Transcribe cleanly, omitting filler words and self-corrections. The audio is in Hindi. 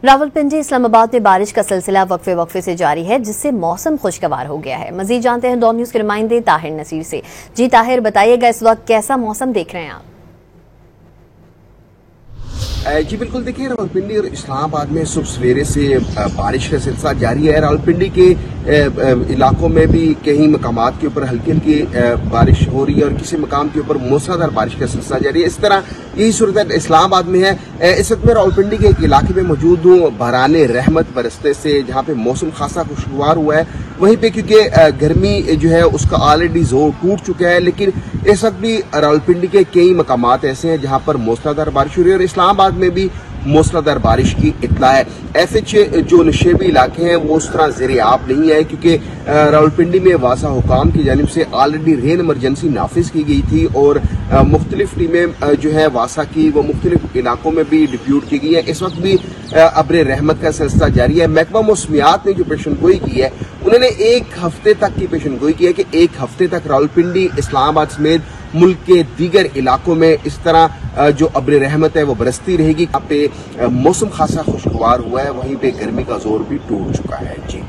रावलपिंडी इस्लामाबाद में बारिश का सिलसिला वक्फे से जारी है, जिससे मौसम खुशगवार हो गया है। मजीद जानते हैं डॉन न्यूज के नुमाइंदे ताहिर नसीर से। जी ताहिर, बताइएगा इस वक्त कैसा मौसम देख रहे हैं आप? जी बिल्कुल, देखिए रावलपिंडी और इस्लामाबाद में सुबह सवेरे से बारिश का सिलसिला जारी है। रावलपिंडी के इलाकों में भी कई मकामात के ऊपर हल्की हल्की बारिश हो रही है और किसी मकाम के ऊपर मूसलाधार बारिश का सिलसिला जारी है। इस तरह यही सूरत इस्लामाबाद में है। इस वक्त मैं रावलपिंडी के एक इलाके में मौजूद हूँ, बहराने रहमत बरसते से, जहाँ पे मौसम खासा खुशगवार हुआ है। वहीं पे क्योंकि गर्मी जो है उसका ऑलरेडी जोर टूट चुका है, लेकिन इस वक्त भी रावलपिंडी के कई मकामात ऐसे हैं जहाँ पर मूसलाधार बारिश हो रही है और इस्लामाबाद में भी मूसलाधार बारिश की इत्तला है। एफएच जो नशेबी इलाके हैं वो उस तरह ज़ेरे आब नहीं है, क्योंकि रावलपिंडी में वासा हुकाम की जानिब से ऑलरेडी रेन इमरजेंसी नाफिज की गई थी और मुख्तलिफ टीमें जो है वासा की वो मुख्तलिफ इलाकों में भी डिप्यूट की गई है। इस वक्त भी अब्र रहमत का सिलसिला जारी है। महकमा मौसमियात ने जो पेशन गोई की है, उन्होंने एक हफ्ते तक की पेशन गोई की है कि एक हफ्ते तक रावलपिंडी, इस्लामाबाद समेत मुल्क के दीगर इलाकों में इस तरह जो अब्र रहमत है वो बरसती रहेगी। यहाँ पे मौसम खासा खुशगवार हुआ है, वहीं पे गर्मी का जोर भी टूट चुका है। जी।